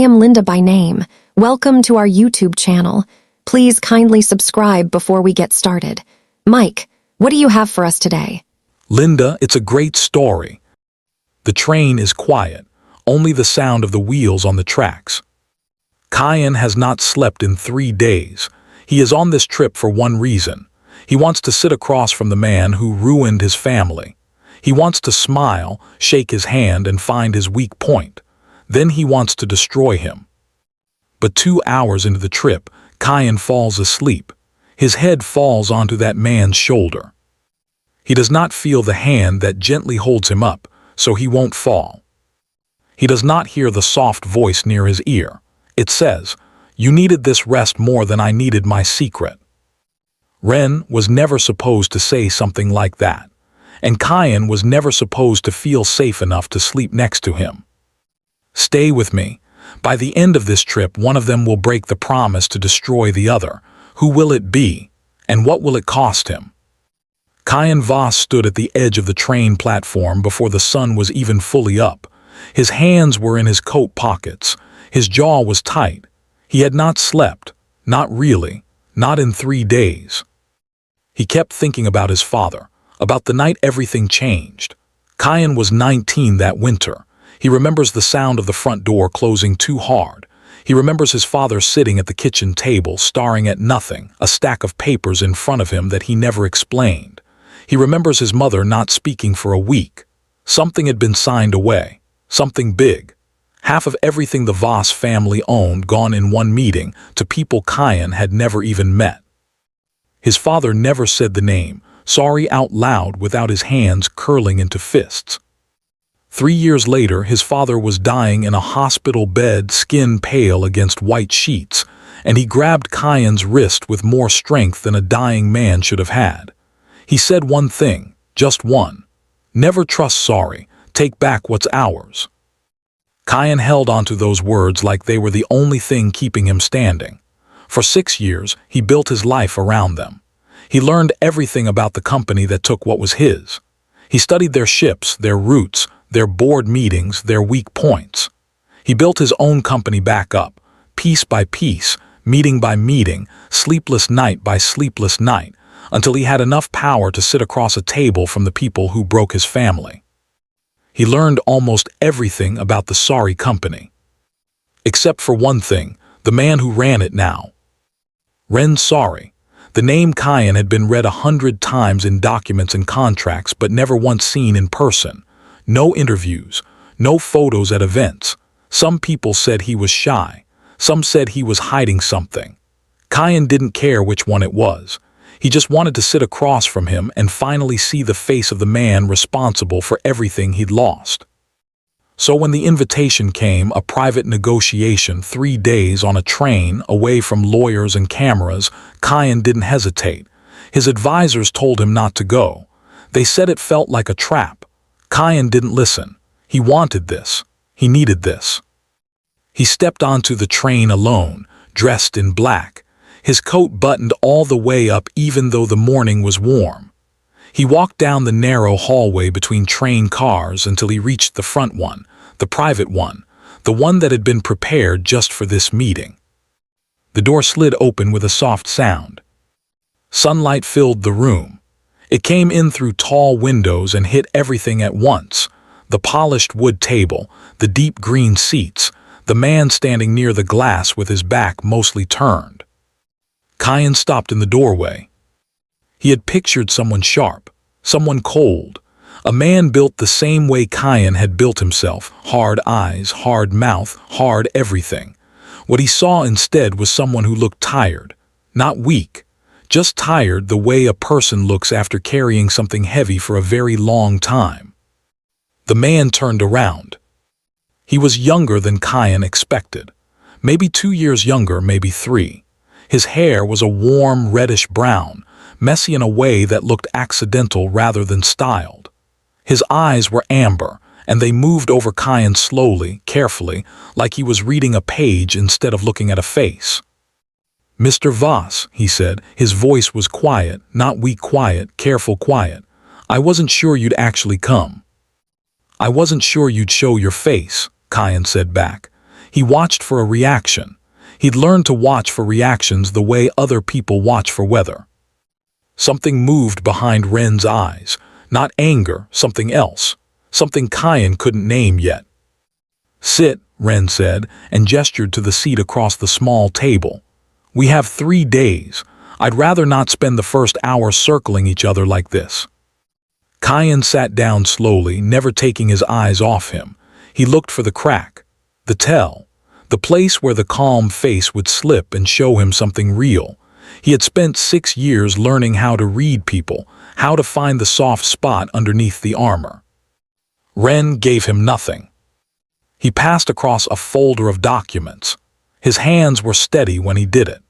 am Linda by name. Welcome to our YouTube channel. Please kindly subscribe before we get started. Mike, what do you have for us today? Linda, it's a great story. The train is quiet, only the sound of the wheels on the tracks. Kaien has not slept in 3 days. He is on this trip for one reason. He wants to sit across from the man who ruined his family. He wants to smile, shake his hand, and find his weak point. Then he wants to destroy him. But 2 hours into the trip, Kaien falls asleep. His head falls onto that man's shoulder. He does not feel the hand that gently holds him up, so he won't fall. He does not hear the soft voice near his ear. It says, "You needed this rest more than I needed my secret." Ren was never supposed to say something like that, and Kaien was never supposed to feel safe enough to sleep next to him. Stay with me. By the end of this trip, one of them will break the promise to destroy the other. Who will it be, and what will it cost him? Kaien Voss stood at the edge of the train platform before the sun was even fully up. His hands were in his coat pockets. His jaw was tight. He had not slept, not really, not in 3 days. He kept thinking about his father, about the night everything changed. Kaien was 19 that winter. He remembers the sound of the front door closing too hard. He remembers his father sitting at the kitchen table, staring at nothing, a stack of papers in front of him that he never explained. He remembers his mother not speaking for a week. Something had been signed away, something big. Half of everything the Voss family owned gone in one meeting to people Kaien had never even met. His father never said the name, sorry out loud, without his hands curling into fists. 3 years later, his father was dying in a hospital bed, skin pale against white sheets, and he grabbed Kaien's wrist with more strength than a dying man should have had. He said one thing, just one. Never trust sorry, take back what's ours. Kaien held onto those words like they were the only thing keeping him standing. For 6 years, he built his life around them. He learned everything about the company that took what was his. He studied their ships, their routes, their board meetings, their weak points. He built his own company back up, piece by piece, meeting by meeting, sleepless night by sleepless night, until he had enough power to sit across a table from the people who broke his family. He learned almost everything about the sorry company. Except for one thing, the man who ran it now. Ren Sorry. The name Kaien had been read 100 times in documents and contracts, but never once seen in person. No interviews, no photos at events. Some people said he was shy. Some said he was hiding something. Kaien didn't care which one it was. He just wanted to sit across from him and finally see the face of the man responsible for everything he'd lost. So when the invitation came, a private negotiation, 3 days on a train away from lawyers and cameras, Kaien didn't hesitate. His advisors told him not to go. They said it felt like a trap. Kaien didn't listen. He wanted this. He needed this. He stepped onto the train alone, dressed in black. His coat buttoned all the way up even though the morning was warm. He walked down the narrow hallway between train cars until he reached the front one, the private one, the one that had been prepared just for this meeting. The door slid open with a soft sound. Sunlight filled the room. It came in through tall windows and hit everything at once. The polished wood table, the deep green seats, the man standing near the glass with his back mostly turned. Kaien stopped in the doorway. He had pictured someone sharp, someone cold, a man built the same way Kaien had built himself, hard eyes, hard mouth, hard everything. What he saw instead was someone who looked tired, not weak, just tired the way a person looks after carrying something heavy for a very long time. The man turned around. He was younger than Kaien expected. Maybe 2 years younger, maybe 3. His hair was a warm reddish brown, messy in a way that looked accidental rather than styled. His eyes were amber, and they moved over Kaien slowly, carefully, like he was reading a page instead of looking at a face. "Mr. Voss," he said. His voice was quiet, not weak quiet, careful quiet. "I wasn't sure you'd actually come." "I wasn't sure you'd show your face," Kaien said back. He watched for a reaction. He'd learned to watch for reactions the way other people watch for weather. Something moved behind Ren's eyes. Not anger, something else. Something Kaien couldn't name yet. "Sit," Ren said, and gestured to the seat across the small table. "We have 3 days. I'd rather not spend the first hour circling each other like this." Kaien sat down slowly, never taking his eyes off him. He looked for the crack, the tell, the place where the calm face would slip and show him something real. He had spent 6 years learning how to read people, how to find the soft spot underneath the armor. Ren gave him nothing. He passed across a folder of documents. His hands were steady when he did it.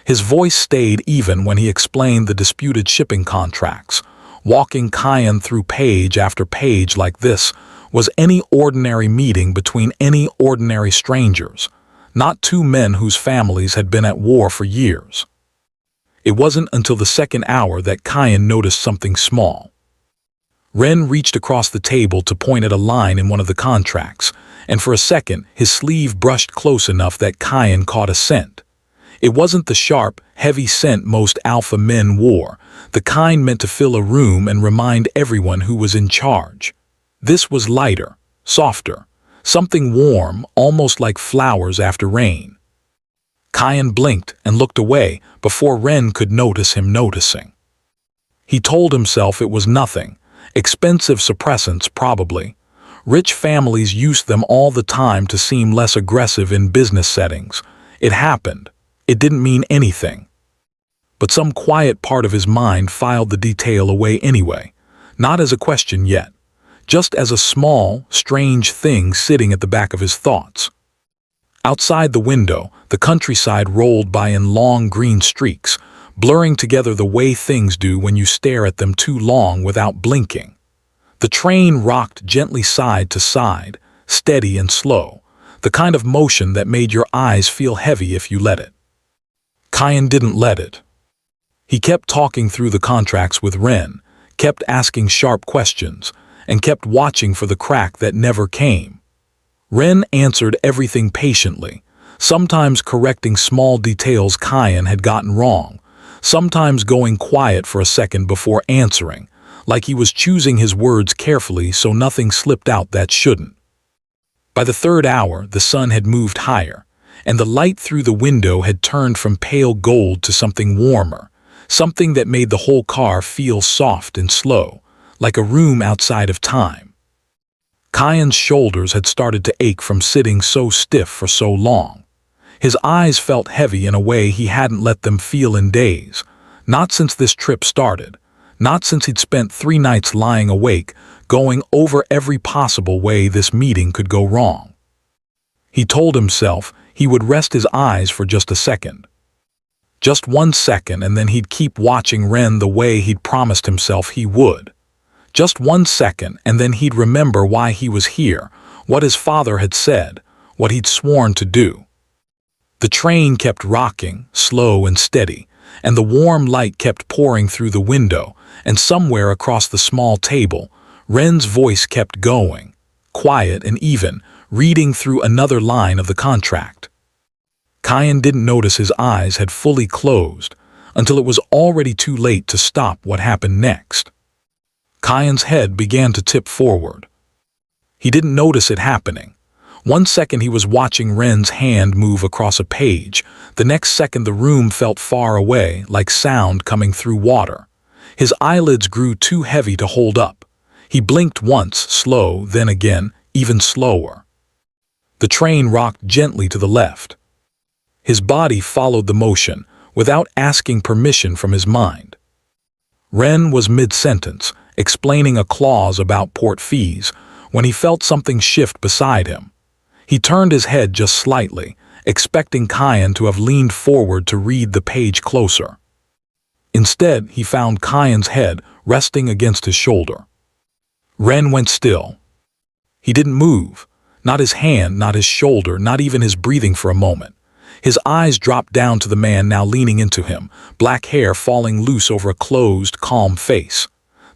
His voice stayed even when he explained the disputed shipping contracts. Walking Kaien through page after page like this was any ordinary meeting between any ordinary strangers, not two men whose families had been at war for years. It wasn't until the second hour that Kaien noticed something small. Ren reached across the table to point at a line in one of the contracts, and for a second his sleeve brushed close enough that Kaien caught a scent. It wasn't the sharp, heavy scent most alpha men wore, the kind meant to fill a room and remind everyone who was in charge. This was lighter, softer, something warm, almost like flowers after rain. Kaien blinked and looked away before Ren could notice him noticing. He told himself it was nothing, expensive suppressants probably. Rich families used them all the time to seem less aggressive in business settings. It happened. It didn't mean anything. But some quiet part of his mind filed the detail away anyway, not as a question yet, just as a small, strange thing sitting at the back of his thoughts. Outside the window, the countryside rolled by in long green streaks, blurring together the way things do when you stare at them too long without blinking. The train rocked gently side to side, steady and slow, the kind of motion that made your eyes feel heavy if you let it. Kaien didn't let it. He kept talking through the contracts with Ren, kept asking sharp questions, and kept watching for the crack that never came. Ren answered everything patiently, sometimes correcting small details Kaien had gotten wrong, sometimes going quiet for a second before answering, like he was choosing his words carefully so nothing slipped out that shouldn't. By the third hour, the sun had moved higher, and the light through the window had turned from pale gold to something warmer, something that made the whole car feel soft and slow, like a room outside of time. Kaien's shoulders had started to ache from sitting so stiff for so long. His eyes felt heavy in a way he hadn't let them feel in days, not since this trip started, not since he'd spent 3 nights lying awake, going over every possible way this meeting could go wrong. He told himself he would rest his eyes for just a second. Just 1 second, and then he'd keep watching Ren the way he'd promised himself he would. Just 1 second, and then he'd remember why he was here, what his father had said, what he'd sworn to do. The train kept rocking, slow and steady, and the warm light kept pouring through the window, and somewhere across the small table, Ren's voice kept going, quiet and even, reading through another line of the contract. Kaien didn't notice his eyes had fully closed until it was already too late to stop what happened next. Kaien's head began to tip forward. He didn't notice it happening. 1 second he was watching Ren's hand move across a page. The next second the room felt far away, like sound coming through water. His eyelids grew too heavy to hold up. He blinked once, slow, then again, even slower. The train rocked gently to the left. His body followed the motion, without asking permission from his mind. Ren was mid-sentence, explaining a clause about port fees, when he felt something shift beside him. He turned his head just slightly, expecting Kaien to have leaned forward to read the page closer. Instead, he found Kaien's head resting against his shoulder. Ren went still. He didn't move, not his hand, not his shoulder, not even his breathing for a moment. His eyes dropped down to the man now leaning into him, black hair falling loose over a closed, calm face.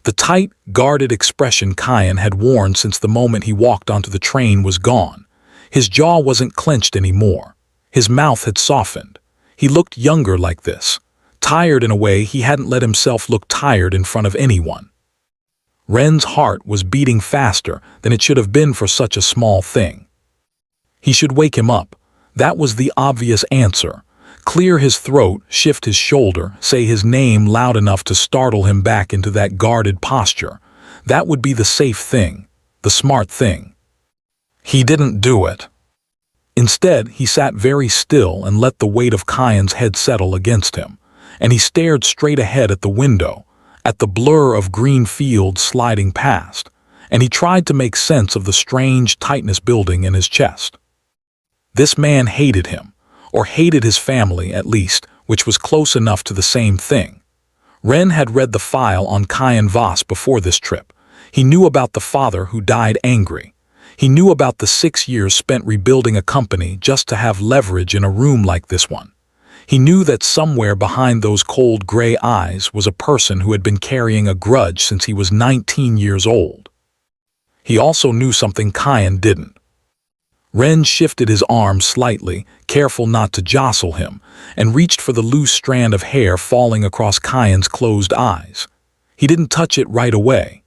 The tight, guarded expression Kaien had worn since the moment he walked onto the train was gone. His jaw wasn't clenched anymore. His mouth had softened. He looked younger like this, tired in a way he hadn't let himself look tired in front of anyone. Ren's heart was beating faster than it should have been for such a small thing. He should wake him up. That was the obvious answer. Clear his throat, shift his shoulder, say his name loud enough to startle him back into that guarded posture. That would be the safe thing, the smart thing. He didn't do it. Instead, he sat very still and let the weight of Kaien's head settle against him, and he stared straight ahead at the window, at the blur of green fields sliding past, and he tried to make sense of the strange tightness building in his chest. This man hated him, or hated his family at least, which was close enough to the same thing. Ren had read the file on Kaien Voss before this trip. He knew about the father who died angry. He knew about the 6 years spent rebuilding a company just to have leverage in a room like this one. He knew that somewhere behind those cold gray eyes was a person who had been carrying a grudge since he was 19 years old. He also knew something Kaien didn't. Ren shifted his arm slightly, careful not to jostle him, and reached for the loose strand of hair falling across Kaien's closed eyes. He didn't touch it right away.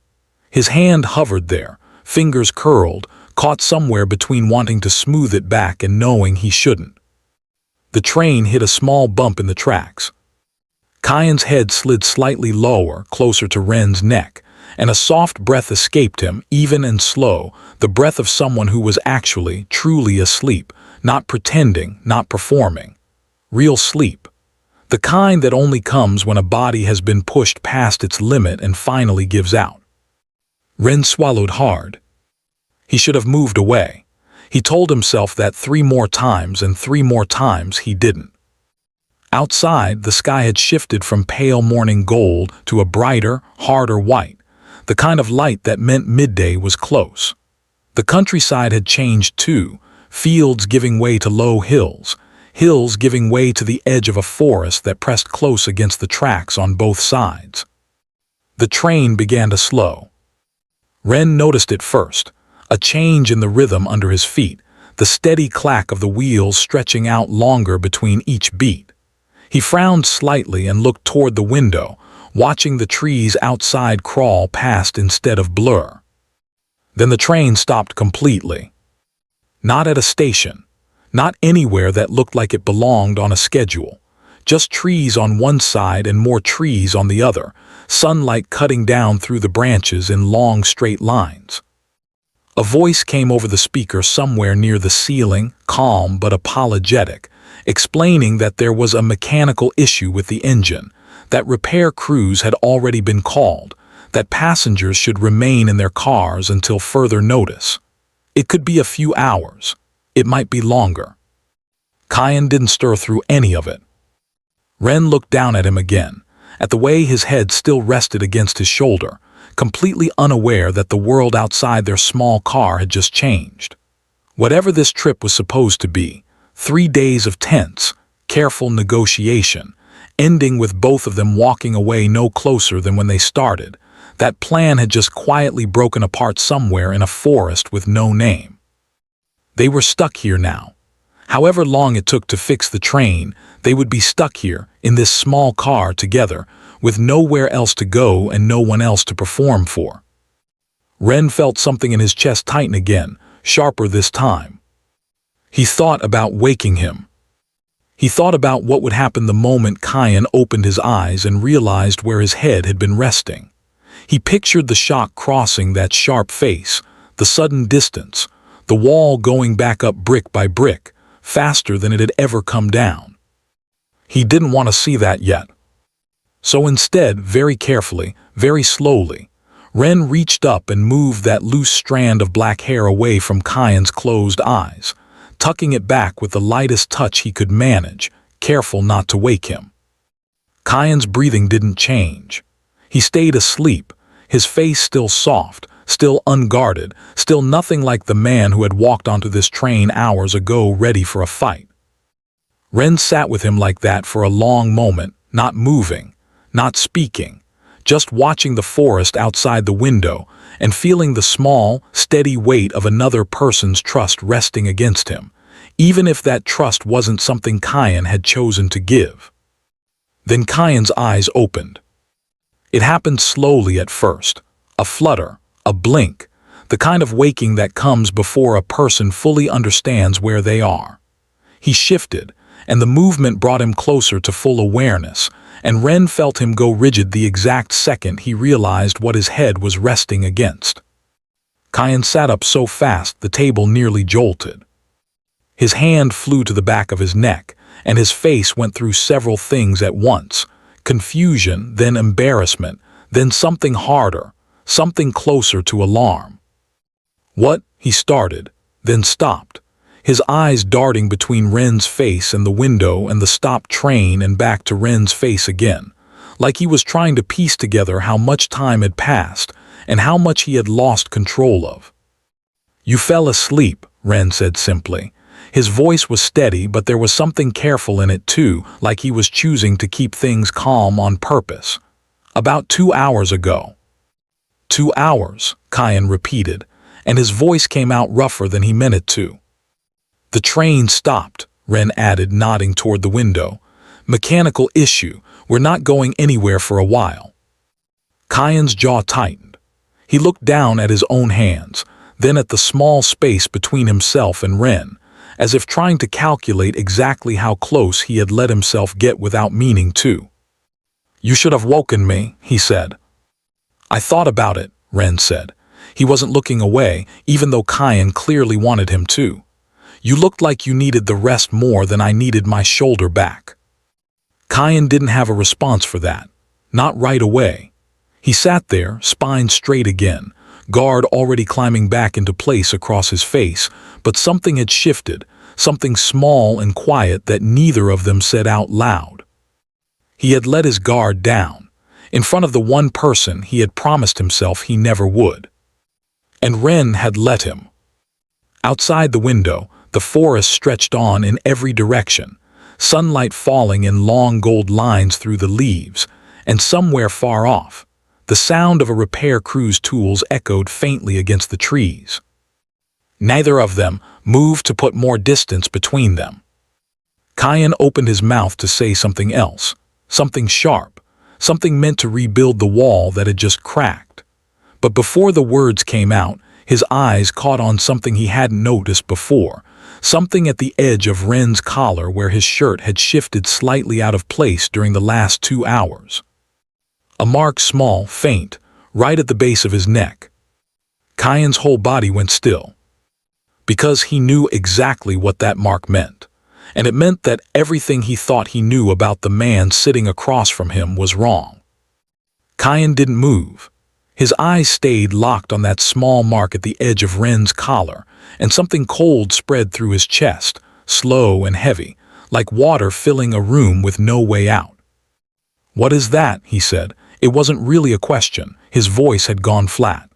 His hand hovered there, fingers curled, caught somewhere between wanting to smooth it back and knowing he shouldn't. The train hit a small bump in the tracks. Kaien's head slid slightly lower, closer to Ren's neck, and a soft breath escaped him, even and slow, the breath of someone who was actually, truly asleep, not pretending, not performing. Real sleep. The kind that only comes when a body has been pushed past its limit and finally gives out. Ren swallowed hard. He should have moved away. He told himself that 3 more times, and 3 more times he didn't. Outside, the sky had shifted from pale morning gold to a brighter, harder white, the kind of light that meant midday was close. The countryside had changed too, fields giving way to low hills, hills giving way to the edge of a forest that pressed close against the tracks on both sides. The train began to slow. Ren noticed it first. A change in the rhythm under his feet, the steady clack of the wheels stretching out longer between each beat. He frowned slightly and looked toward the window, watching the trees outside crawl past instead of blur. Then the train stopped completely. Not at a station, not anywhere that looked like it belonged on a schedule. Just trees on one side and more trees on the other, sunlight cutting down through the branches in long straight lines. A voice came over the speaker somewhere near the ceiling, calm but apologetic, explaining that there was a mechanical issue with the engine, that repair crews had already been called, that passengers should remain in their cars until further notice. It could be a few hours. It might be longer. Kaien didn't stir through any of it. Ren looked down at him again, at the way his head still rested against his shoulder, completely unaware that the world outside their small car had just changed. Whatever this trip was supposed to be, 3 days of tense, careful negotiation, ending with both of them walking away no closer than when they started, that plan had just quietly broken apart somewhere in a forest with no name. They were stuck here now. However long it took to fix the train, they would be stuck here, in this small car together, with nowhere else to go and no one else to perform for. Ren felt something in his chest tighten again, sharper this time. He thought about waking him. He thought about what would happen the moment Kaien opened his eyes and realized where his head had been resting. He pictured the shock crossing that sharp face, the sudden distance, the wall going back up brick by brick, faster than it had ever come down. He didn't want to see that yet. So instead, very carefully, very slowly, Ren reached up and moved that loose strand of black hair away from Kaien's closed eyes, tucking it back with the lightest touch he could manage, careful not to wake him. Kaien's breathing didn't change. He stayed asleep, his face still soft, still unguarded, still nothing like the man who had walked onto this train hours ago ready for a fight. Ren sat with him like that for a long moment, not moving, not speaking, just watching the forest outside the window and feeling the small, steady weight of another person's trust resting against him, even if that trust wasn't something Kaien had chosen to give. Then Kaien's eyes opened. It happened slowly at first, a flutter, a blink, the kind of waking that comes before a person fully understands where they are. He shifted, and the movement brought him closer to full awareness, and Ren felt him go rigid the exact second he realized what his head was resting against. Kaien sat up so fast the table nearly jolted. His hand flew to the back of his neck, and his face went through several things at once: confusion, then embarrassment, then something harder, something closer to alarm. "What?" he started, then stopped, his eyes darting between Ren's face and the window and the stopped train and back to Ren's face again, like he was trying to piece together how much time had passed and how much he had lost control of. "You fell asleep," Ren said simply. His voice was steady, but there was something careful in it too, like he was choosing to keep things calm on purpose. "About 2 hours ago." 2 hours, Kaien repeated, and his voice came out rougher than he meant it to. "The train stopped," Ren added, nodding toward the window. "Mechanical issue. We're not going anywhere for a while." Kaien's jaw tightened. He looked down at his own hands, then at the small space between himself and Ren, as if trying to calculate exactly how close he had let himself get without meaning to. "You should have woken me," he said. "I thought about it," Ren said. He wasn't looking away, even though Kaien clearly wanted him to. "You looked like you needed the rest more than I needed my shoulder back." Kaien didn't have a response for that. Not right away. He sat there, spine straight again, guard already climbing back into place across his face, but something had shifted, something small and quiet that neither of them said out loud. He had let his guard down, in front of the one person he had promised himself he never would. And Ren had let him. Outside the window, the forest stretched on in every direction, sunlight falling in long gold lines through the leaves, and somewhere far off, the sound of a repair crew's tools echoed faintly against the trees. Neither of them moved to put more distance between them. Kaien opened his mouth to say something else, something sharp, something meant to rebuild the wall that had just cracked. But before the words came out, his eyes caught on something he hadn't noticed before, something at the edge of Ren's collar where his shirt had shifted slightly out of place during the last 2 hours. A mark, small, faint, right at the base of his neck. Kaien's whole body went still, because he knew exactly what that mark meant, and it meant that everything he thought he knew about the man sitting across from him was wrong. Kaien didn't move. His eyes stayed locked on that small mark at the edge of Ren's collar, and something cold spread through his chest, slow and heavy, like water filling a room with no way out. "What is that?" he said. It wasn't really a question. His voice had gone flat.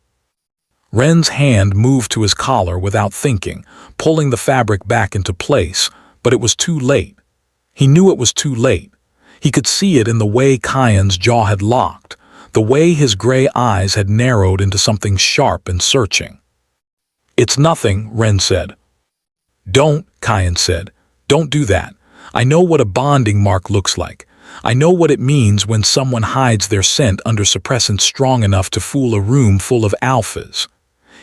Ren's hand moved to his collar without thinking, pulling the fabric back into place, but it was too late. He knew it was too late. He could see it in the way Kaien's jaw had locked, the way his gray eyes had narrowed into something sharp and searching. "It's nothing," Ren said. "Don't," Kaien said. "Don't do that. I know what a bonding mark looks like. I know what it means when someone hides their scent under suppressants strong enough to fool a room full of alphas."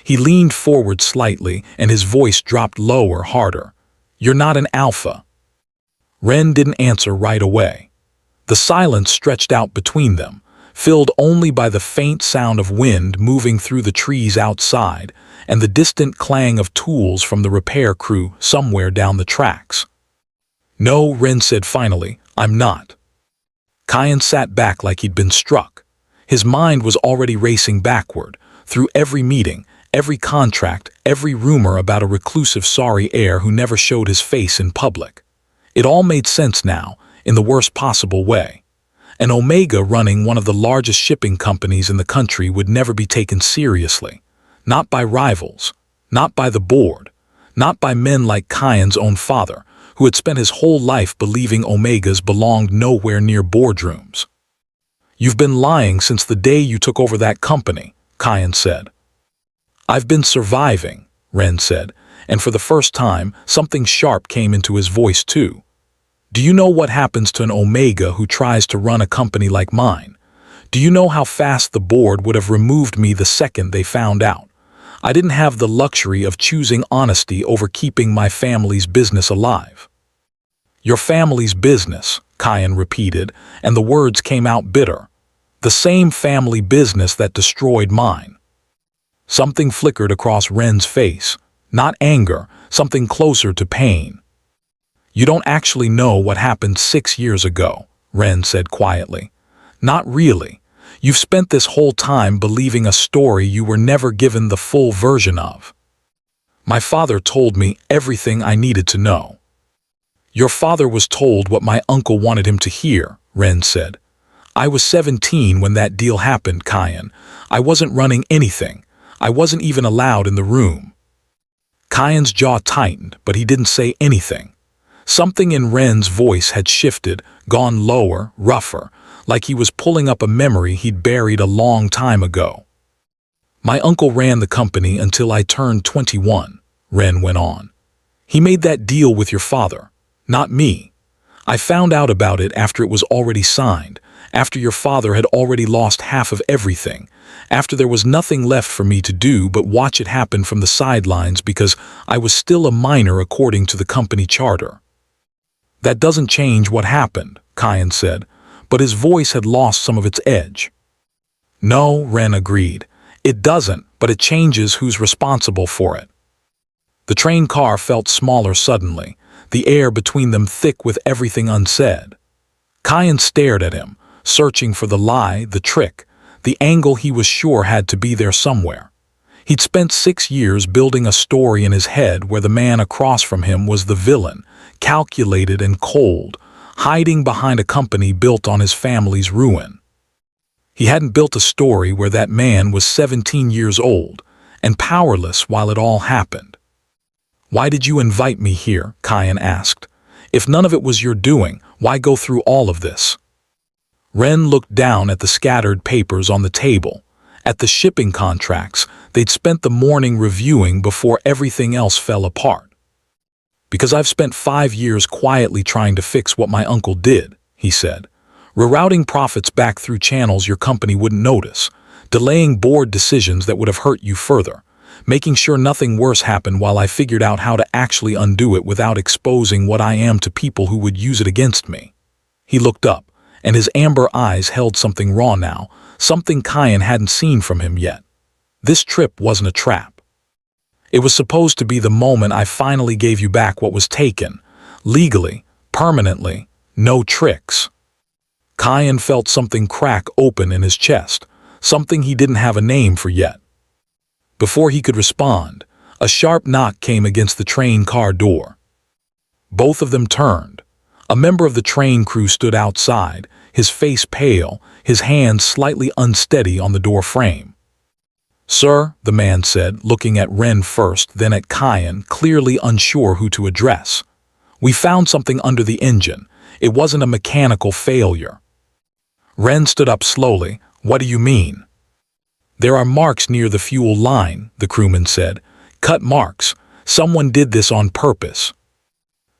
He leaned forward slightly, and his voice dropped lower, harder. "You're not an alpha." Ren didn't answer right away. The silence stretched out between them, filled only by the faint sound of wind moving through the trees outside and the distant clang of tools from the repair crew somewhere down the tracks. "No," Ren said finally, "I'm not." Kaien sat back like he'd been struck. His mind was already racing backward, through every meeting, every contract, every rumor about a reclusive sorry heir who never showed his face in public. It all made sense now, in the worst possible way. An Omega running one of the largest shipping companies in the country would never be taken seriously. Not by rivals, not by the board, not by men like Kaien's own father, who had spent his whole life believing Omegas belonged nowhere near boardrooms. You've been lying since the day you took over that company, Kaien said. I've been surviving, Ren said, and for the first time, something sharp came into his voice too. Do you know what happens to an Omega who tries to run a company like mine? Do you know how fast the board would have removed me the second they found out? I didn't have the luxury of choosing honesty over keeping my family's business alive. Your family's business, Kaien repeated, and the words came out bitter. The same family business that destroyed mine. Something flickered across Ren's face. Not anger, something closer to pain. You don't actually know what happened 6 years ago, Ren said quietly. Not really. You've spent this whole time believing a story you were never given the full version of. My father told me everything I needed to know. Your father was told what my uncle wanted him to hear, Ren said. I was 17 when that deal happened, Kaien. I wasn't running anything. I wasn't even allowed in the room. Kaien's jaw tightened, but he didn't say anything. Something in Ren's voice had shifted, gone lower, rougher, like he was pulling up a memory he'd buried a long time ago. My uncle ran the company until I turned 21, Ren went on. He made that deal with your father, not me. I found out about it after it was already signed, after your father had already lost half of everything, after there was nothing left for me to do but watch it happen from the sidelines because I was still a minor according to the company charter. That doesn't change what happened, Kaien said, but his voice had lost some of its edge. No, Ren agreed. It doesn't, but it changes who's responsible for it. The train car felt smaller suddenly, the air between them thick with everything unsaid. Kaien stared at him, searching for the lie, the trick, the angle he was sure had to be there somewhere. He'd spent 6 years building a story in his head where the man across from him was the villain, calculated and cold, hiding behind a company built on his family's ruin. He hadn't built a story where that man was 17 years old and powerless while it all happened. Why did you invite me here? Kaien asked. If none of it was your doing, why go through all of this? Ren looked down at the scattered papers on the table, at the shipping contracts they'd spent the morning reviewing before everything else fell apart. Because I've spent 5 years quietly trying to fix what my uncle did, he said. Rerouting profits back through channels your company wouldn't notice, delaying board decisions that would have hurt you further, making sure nothing worse happened while I figured out how to actually undo it without exposing what I am to people who would use it against me. He looked up, and his amber eyes held something raw now, something Kaien hadn't seen from him yet. This trip wasn't a trap. It was supposed to be the moment I finally gave you back what was taken, legally, permanently, no tricks. Kaien felt something crack open in his chest, something he didn't have a name for yet. Before he could respond, a sharp knock came against the train car door. Both of them turned. A member of the train crew stood outside, his face pale, his hands slightly unsteady on the door frame. Sir, the man said, looking at Ren first, then at Kaien, clearly unsure who to address. We found something under the engine. It wasn't a mechanical failure. Ren stood up slowly. What do you mean? There are marks near the fuel line, the crewman said. Cut marks. Someone did this on purpose.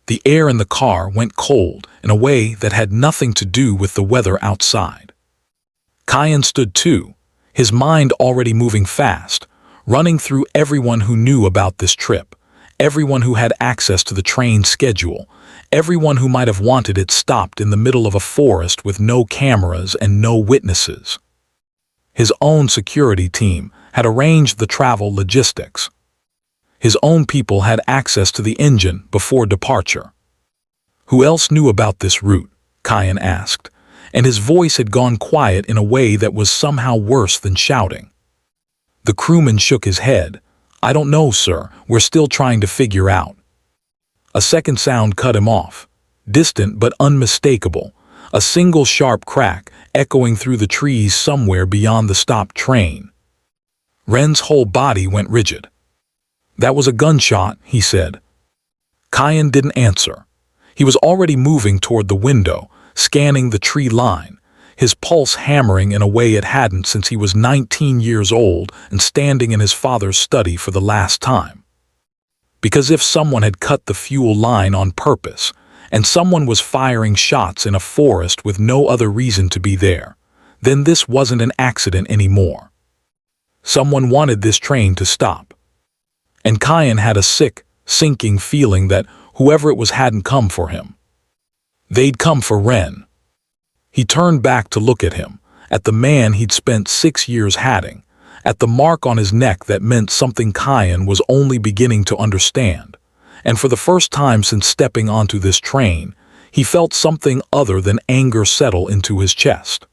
The air in the car went cold in a way that had nothing to do with the weather outside. Kaien stood too, his mind already moving fast, running through everyone who knew about this trip, everyone who had access to the train schedule, everyone who might have wanted it stopped in the middle of a forest with no cameras and no witnesses. His own security team had arranged the travel logistics. His own people had access to the engine before departure. Who else knew about this route? Kaien asked, and his voice had gone quiet in a way that was somehow worse than shouting. The crewman shook his head. I don't know, sir. We're still trying to figure out. A second sound cut him off, distant but unmistakable, a single sharp crack echoing through the trees somewhere beyond the stopped train. Ren's whole body went rigid. That was a gunshot, he said. Kaien didn't answer. He was already moving toward the window, scanning the tree line, his pulse hammering in a way it hadn't since he was 19 years old and standing in his father's study for the last time. Because if someone had cut the fuel line on purpose, and someone was firing shots in a forest with no other reason to be there, then this wasn't an accident anymore. Someone wanted this train to stop. And Kaien had a sick, sinking feeling that whoever it was hadn't come for him. They'd come for Ren. He turned back to look at him, at the man he'd spent 6 years hatting, at the mark on his neck that meant something Kaien was only beginning to understand. And for the first time since stepping onto this train, he felt something other than anger settle into his chest.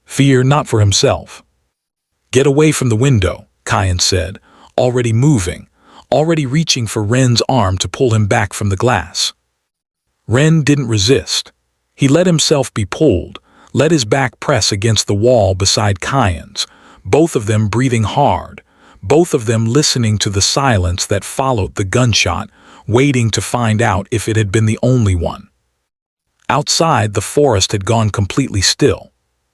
Fear not for himself. Get away from the window, Kaien said, already moving, already reaching for Ren's arm to pull him back from the glass. Ren didn't resist. He let himself be pulled, let his back press against the wall beside Kaien's, both of them breathing hard, both of them listening to the silence that followed the gunshot, waiting to find out if it had been the only one. Outside, the forest had gone completely still.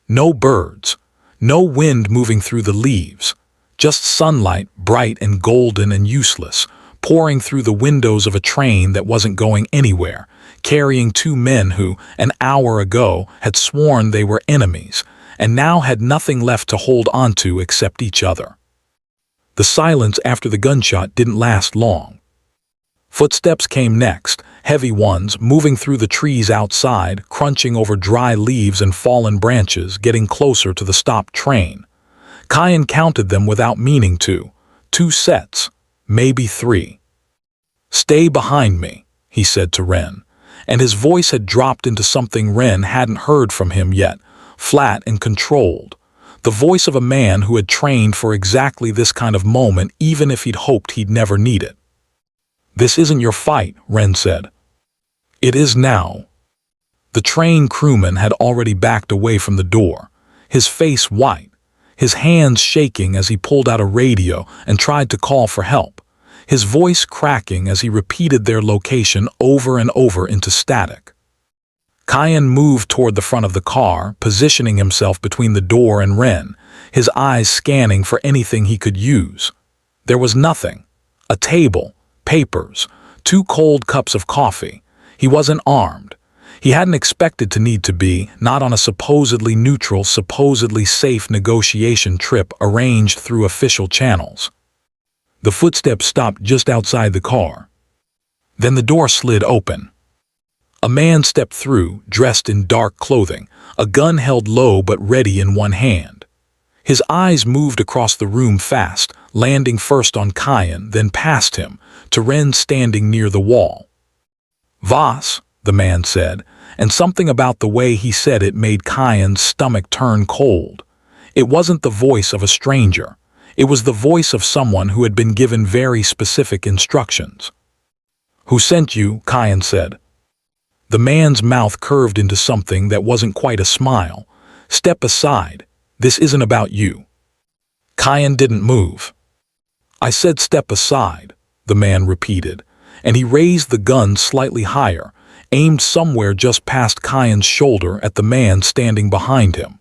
No birds, no wind moving through the leaves, just sunlight, bright and golden and useless, pouring through the windows of a train that wasn't going anywhere, carrying two men who, an hour ago, had sworn they were enemies, and now had nothing left to hold onto except each other. The silence after the gunshot didn't last long. Footsteps came next, heavy ones, moving through the trees outside, crunching over dry leaves and fallen branches, getting closer to the stopped train. Kaien counted them without meaning to. 2 sets, maybe 3. "Stay behind me," he said to Ren, and his voice had dropped into something Ren hadn't heard from him yet, flat and controlled. The voice of a man who had trained for exactly this kind of moment even if he'd hoped he'd never need it. "This isn't your fight," Ren said. "It is now." The train crewman had already backed away from the door, his face white, his hands shaking as he pulled out a radio and tried to call for help, his voice cracking as he repeated their location over and over into static. Kaien moved toward the front of the car, positioning himself between the door and Ren, his eyes scanning for anything he could use. There was nothing. A table, papers, 2 cold cups of coffee. He wasn't armed. He hadn't expected to need to be, not on a supposedly neutral, supposedly safe negotiation trip arranged through official channels. The footsteps stopped just outside the car. Then the door slid open. A man stepped through, dressed in dark clothing, a gun held low but ready in one hand. His eyes moved across the room fast, landing first on Kaien, then past him, to Ren standing near the wall. "Voss," the man said, and something about the way he said it made Kaien's stomach turn cold. It wasn't the voice of a stranger. It was the voice of someone who had been given very specific instructions. "Who sent you?" Kaien said. The man's mouth curved into something that wasn't quite a smile. "Step aside. This isn't about you." Kaien didn't move. "I said step aside," the man repeated, and he raised the gun slightly higher, aimed somewhere just past Kaien's shoulder at the man standing behind him.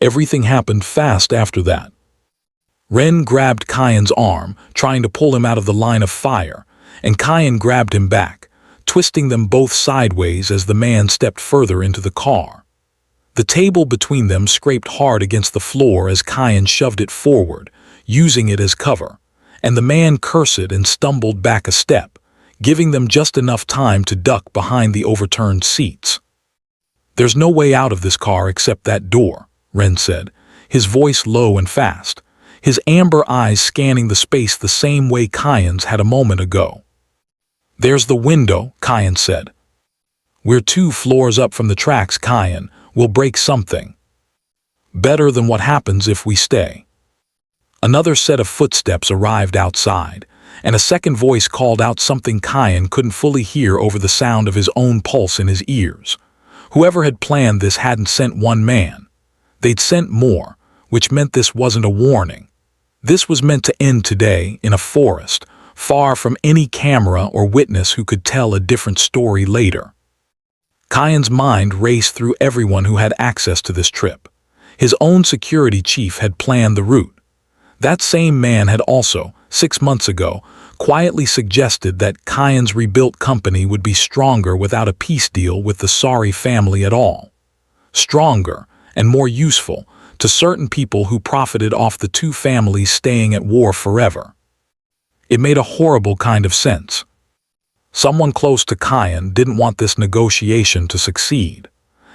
Everything happened fast after that. Ren grabbed Kaien's arm, trying to pull him out of the line of fire, and Kaien grabbed him back, twisting them both sideways as the man stepped further into the car. The table between them scraped hard against the floor as Kaien shoved it forward, using it as cover, and the man cursed and stumbled back a step, giving them just enough time to duck behind the overturned seats. "There's no way out of this car except that door," Ren said, his voice low and fast, his amber eyes scanning the space the same way Kaien's had a moment ago. "There's the window," Kaien said. "We're 2 floors up from the tracks, Kaien. We'll break something. Better than what happens if we stay." Another set of footsteps arrived outside, and a second voice called out something Kaien couldn't fully hear over the sound of his own pulse in his ears. Whoever had planned this hadn't sent one man. They'd sent more, which meant this wasn't a warning. This was meant to end today in a forest, far from any camera or witness who could tell a different story later. Kaien's mind raced through everyone who had access to this trip. His own security chief had planned the route. That same man had also, 6 months ago, quietly suggested that Kaien's rebuilt company would be stronger without a peace deal with the Sari family at all. Stronger and more useful to certain people who profited off the two families staying at war forever. It made a horrible kind of sense. Someone close to Kaien didn't want this negotiation to succeed,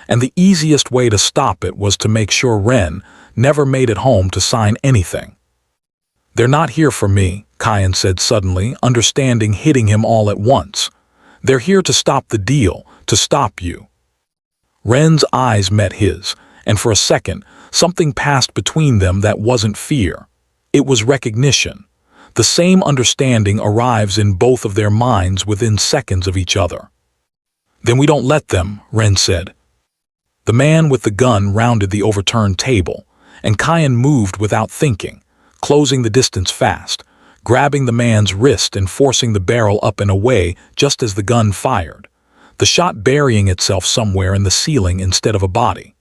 and the easiest way to stop it was to make sure Ren never made it home to sign anything. "They're not here for me," Kaien said suddenly, understanding hitting him all at once. "They're here to stop the deal, to stop you." Ren's eyes met his, and for a second, something passed between them that wasn't fear. It was recognition. The same understanding arrives in both of their minds within seconds of each other. "Then we don't let them," Ren said. The man with the gun rounded the overturned table, and Kaien moved without thinking, closing the distance fast, grabbing the man's wrist and forcing the barrel up and away just as the gun fired, the shot burying itself somewhere in the ceiling instead of a body.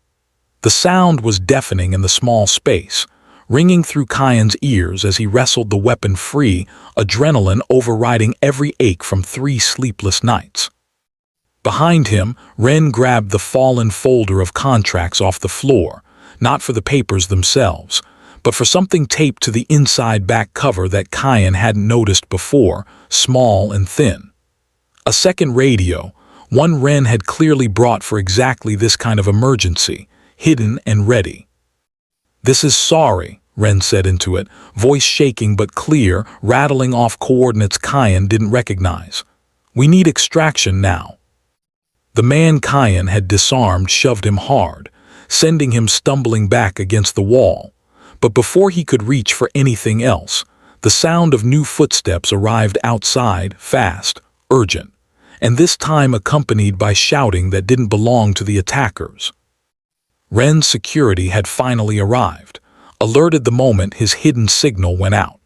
The sound was deafening in the small space, ringing through Kaien's ears as he wrestled the weapon free, adrenaline overriding every ache from 3 sleepless nights. Behind him, Ren grabbed the fallen folder of contracts off the floor, not for the papers themselves, but for something taped to the inside back cover that Kaien hadn't noticed before, small and thin. A second radio, one Ren had clearly brought for exactly this kind of emergency, hidden and ready. "This is sorry," Ren said into it, voice shaking but clear, rattling off coordinates Kaien didn't recognize. "We need extraction now." The man Kaien had disarmed shoved him hard, sending him stumbling back against the wall. But before he could reach for anything else, the sound of new footsteps arrived outside, fast, urgent, and this time accompanied by shouting that didn't belong to the attackers. Ren's security had finally arrived, alerted the moment his hidden signal went out.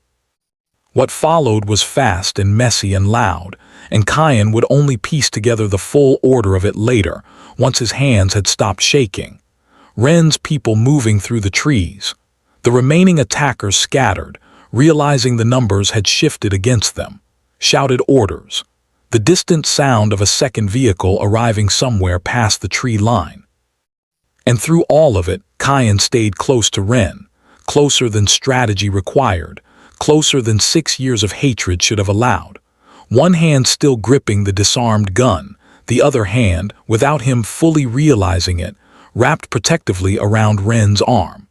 What followed was fast and messy and loud, and Kaien would only piece together the full order of it later, once his hands had stopped shaking. Ren's people moving through the trees. The remaining attackers scattered, realizing the numbers had shifted against them, shouted orders. The distant sound of a second vehicle arriving somewhere past the tree line. And through all of it, Kaien stayed close to Ren, closer than strategy required, closer than 6 years of hatred should have allowed. One hand still gripping the disarmed gun, the other hand, without him fully realizing it, wrapped protectively around Ren's arm.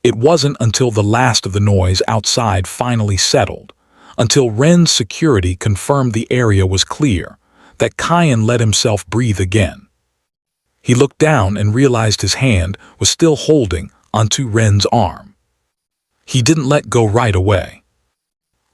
It wasn't until the last of the noise outside finally settled, until Ren's security confirmed the area was clear, that Kaien let himself breathe again. He looked down and realized his hand was still holding onto Ren's arm. He didn't let go right away.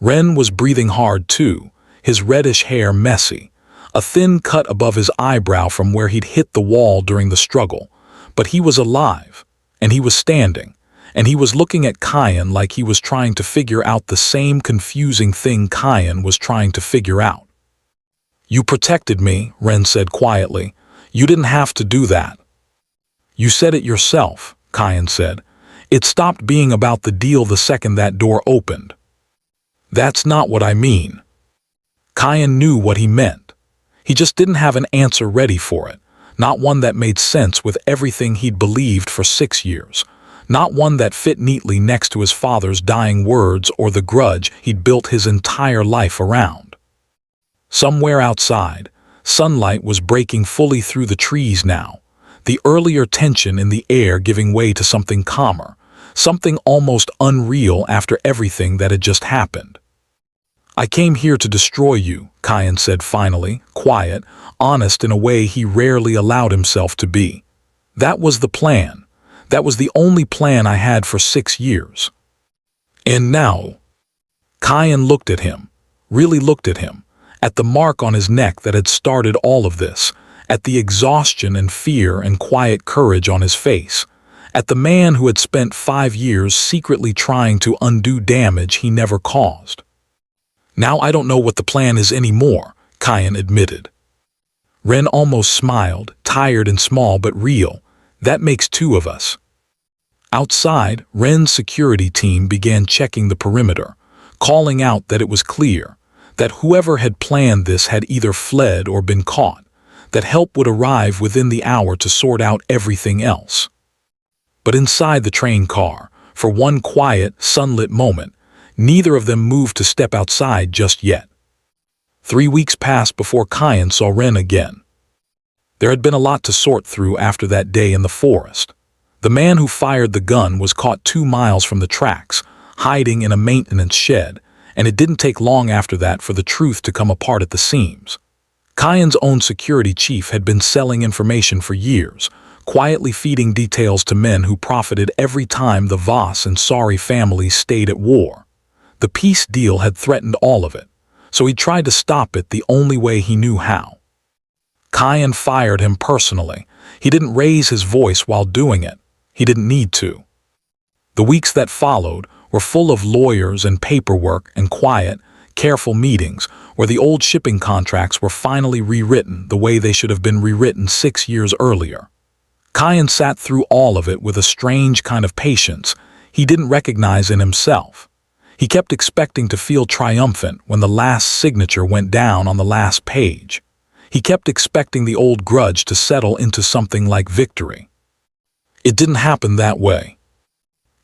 Ren was breathing hard too, his reddish hair messy, a thin cut above his eyebrow from where he'd hit the wall during the struggle, but he was alive, and he was standing, and he was looking at Kaien like he was trying to figure out the same confusing thing Kaien was trying to figure out. "You protected me," Ren said quietly. "You didn't have to do that." "You said it yourself," Kaien said. "It stopped being about the deal the second that door opened." "That's not what I mean." Kaien knew what he meant. He just didn't have an answer ready for it, not one that made sense with everything he'd believed for 6 years, not one that fit neatly next to his father's dying words or the grudge he'd built his entire life around. Somewhere outside, sunlight was breaking fully through the trees now, the earlier tension in the air giving way to something calmer, something almost unreal after everything that had just happened. "I came here to destroy you," Kaien said finally, quiet, honest in a way he rarely allowed himself to be. "That was the plan. That was the only plan I had for 6 years. And now..." Kaien looked at him, really looked at him, at the mark on his neck that had started all of this, at the exhaustion and fear and quiet courage on his face, at the man who had spent 5 years secretly trying to undo damage he never caused. "Now I don't know what the plan is anymore," Kaien admitted. Ren almost smiled, tired and small but real. That makes two of us. Outside, Ren's security team began checking the perimeter, calling out that it was clear, that whoever had planned this had either fled or been caught, that help would arrive within the hour to sort out everything else. But inside the train car, for one quiet, sunlit moment, neither of them moved to step outside just yet. 3 weeks passed before Kaien saw Ren again. There had been a lot to sort through after that day in the forest. The man who fired the gun was caught 2 miles from the tracks, hiding in a maintenance shed, and it didn't take long after that for the truth to come apart at the seams. Kaien's own security chief had been selling information for years, quietly feeding details to men who profited every time the Voss and Sari families stayed at war. The peace deal had threatened all of it, so he tried to stop it the only way he knew how. Kaien fired him personally. He didn't raise his voice while doing it. He didn't need to. The weeks that followed were full of lawyers and paperwork and quiet, careful meetings where the old shipping contracts were finally rewritten the way they should have been rewritten 6 years earlier. Kaien sat through all of it with a strange kind of patience he didn't recognize in himself. He kept expecting to feel triumphant when the last signature went down on the last page. He kept expecting the old grudge to settle into something like victory. It didn't happen that way.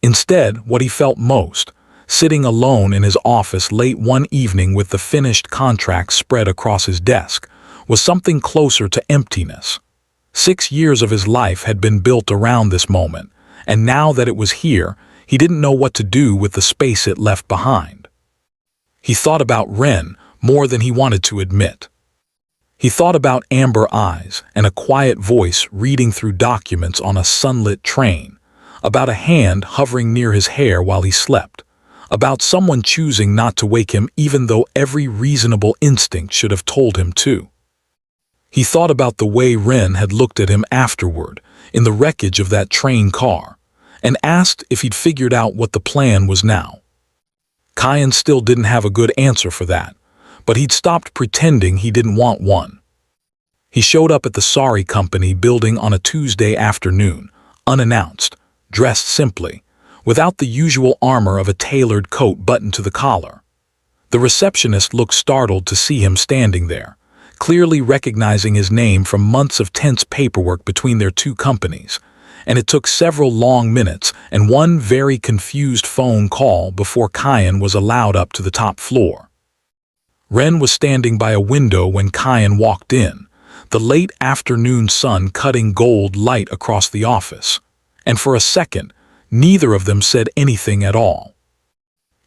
Instead, what he felt most, sitting alone in his office late one evening with the finished contract spread across his desk, was something closer to emptiness. 6 years of his life had been built around this moment, and now that it was here, he didn't know what to do with the space it left behind. He thought about Ren more than he wanted to admit. He thought about amber eyes and a quiet voice reading through documents on a sunlit train, about a hand hovering near his hair while he slept, about someone choosing not to wake him even though every reasonable instinct should have told him to. He thought about the way Ren had looked at him afterward, in the wreckage of that train car, and asked if he'd figured out what the plan was now. Kaien still didn't have a good answer for that, but he'd stopped pretending he didn't want one. He showed up at the Sari Company building on a Tuesday afternoon, unannounced, dressed simply, without the usual armor of a tailored coat buttoned to the collar. The receptionist looked startled to see him standing there, clearly recognizing his name from months of tense paperwork between their two companies, and it took several long minutes and one very confused phone call before Kaien was allowed up to the top floor. Ren was standing by a window when Kaien walked in, the late afternoon sun cutting gold light across the office, and for a second, neither of them said anything at all.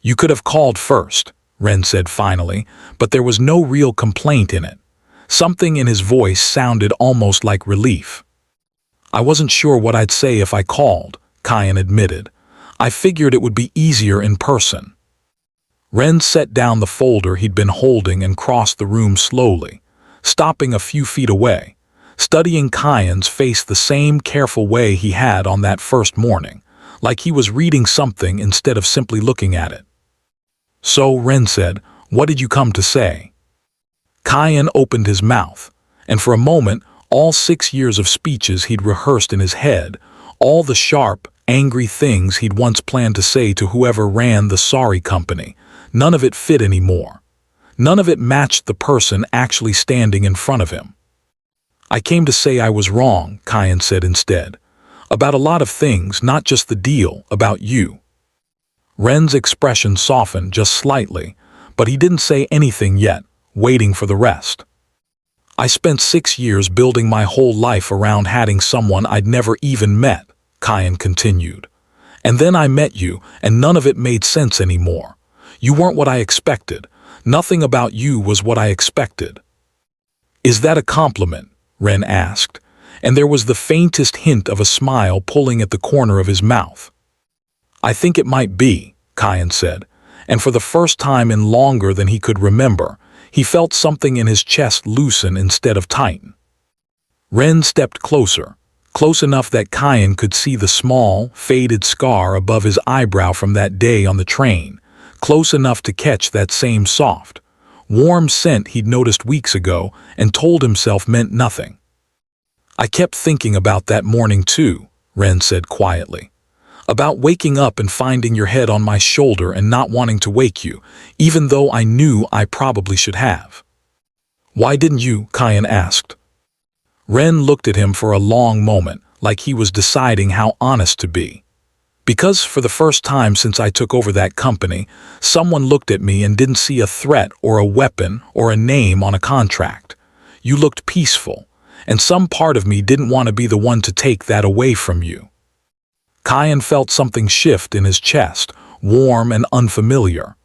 "You could have called first," Ren said finally, but there was no real complaint in it. Something in his voice sounded almost like relief. "I wasn't sure what I'd say if I called," Kaien admitted. "I figured it would be easier in person." Ren set down the folder he'd been holding and crossed the room slowly, stopping a few feet away, studying Kaien's face the same careful way he had on that first morning, like he was reading something instead of simply looking at it. "So," Ren said, "what did you come to say?" Kaien opened his mouth, and for a moment, all 6 years of speeches he'd rehearsed in his head, all the sharp, angry things he'd once planned to say to whoever ran the Sari Company, none of it fit anymore. None of it matched the person actually standing in front of him. "I came to say I was wrong," Kaien said instead. "About a lot of things, not just the deal, about you." Ren's expression softened just slightly, but he didn't say anything yet, waiting for the rest. "I spent 6 years building my whole life around having someone I'd never even met," Kaien continued. "And then I met you, and none of it made sense anymore. You weren't what I expected. Nothing about you was what I expected." "Is that a compliment?" Ren asked, and there was the faintest hint of a smile pulling at the corner of his mouth. "I think it might be," Kaien said, and for the first time in longer than he could remember, he felt something in his chest loosen instead of tighten. Ren stepped closer, close enough that Kaien could see the small, faded scar above his eyebrow from that day on the train, close enough to catch that same soft, warm scent he'd noticed weeks ago and told himself meant nothing. "I kept thinking about that morning too," Ren said quietly. "About waking up and finding your head on my shoulder and not wanting to wake you, even though I knew I probably should have." "Why didn't you?" Kaien asked. Ren looked at him for a long moment, like he was deciding how honest to be. "Because for the first time since I took over that company, someone looked at me and didn't see a threat or a weapon or a name on a contract. You looked peaceful, and some part of me didn't want to be the one to take that away from you." Kaien felt something shift in his chest, warm and unfamiliar.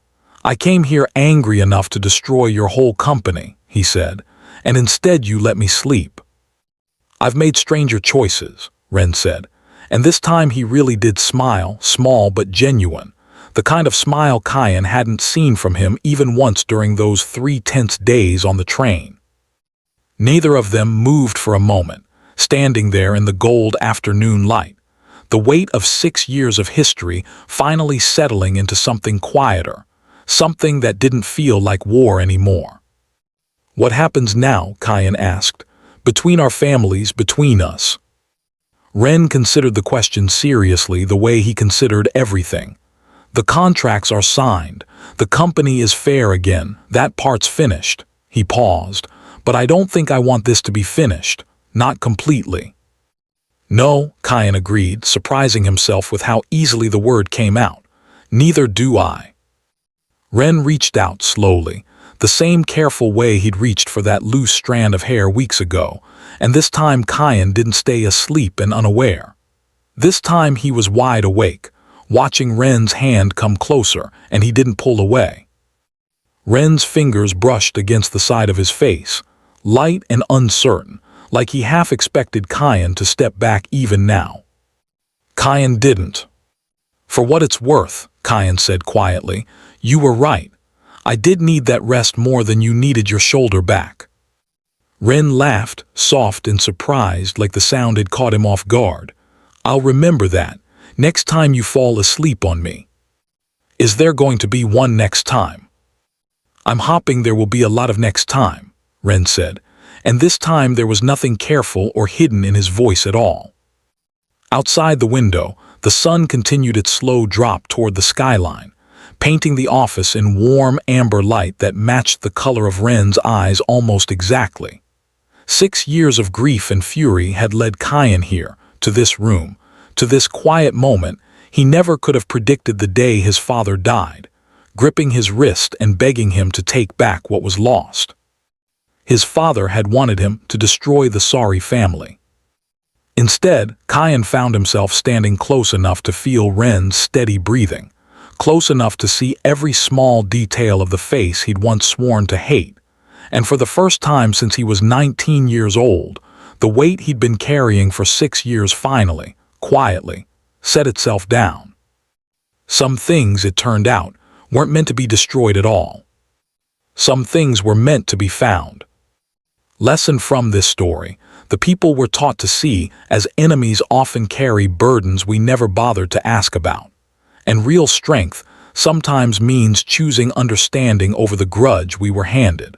"I came here angry enough to destroy your whole company," he said, "and instead you let me sleep." "I've made stranger choices," Ren said, and this time he really did smile, small but genuine, the kind of smile Kaien hadn't seen from him even once during those 3 tense days on the train. Neither of them moved for a moment, standing there in the gold afternoon light, the weight of 6 years of history finally settling into something quieter, something that didn't feel like war anymore. "What happens now?" Kaien asked. "Between our families, between us?" Ren considered the question seriously, the way he considered everything. "The contracts are signed. The company is fair again. That part's finished." He paused. "But I don't think I want this to be finished. Not completely." "No," Kaien agreed, surprising himself with how easily the word came out. "Neither do I." Ren reached out slowly, the same careful way he'd reached for that loose strand of hair weeks ago, and this time Kaien didn't stay asleep and unaware. This time he was wide awake, watching Ren's hand come closer, and he didn't pull away. Ren's fingers brushed against the side of his face, light and uncertain, like he half expected Kaien to step back even now. Kaien didn't. "For what it's worth," Kaien said quietly, "you were right. I did need that rest more than you needed your shoulder back." Ren laughed, soft and surprised, like the sound had caught him off guard. "I'll remember that, next time you fall asleep on me." "Is there going to be one next time?" "I'm hoping there will be a lot of next time," Ren said, and this time there was nothing careful or hidden in his voice at all. Outside the window, the sun continued its slow drop toward the skyline, painting the office in warm amber light that matched the color of Ren's eyes almost exactly. 6 years of grief and fury had led Kaien here, to this room, to this quiet moment. He never could have predicted the day his father died, gripping his wrist and begging him to take back what was lost. His father had wanted him to destroy the sorry family. Instead, Kaien found himself standing close enough to feel Ren's steady breathing, close enough to see every small detail of the face he'd once sworn to hate, and for the first time since he was 19 years old, the weight he'd been carrying for 6 years finally, quietly, set itself down. Some things, it turned out, weren't meant to be destroyed at all. Some things were meant to be found. Lesson from this story: the people we're taught to see as enemies often carry burdens we never bothered to ask about. And real strength sometimes means choosing understanding over the grudge we were handed.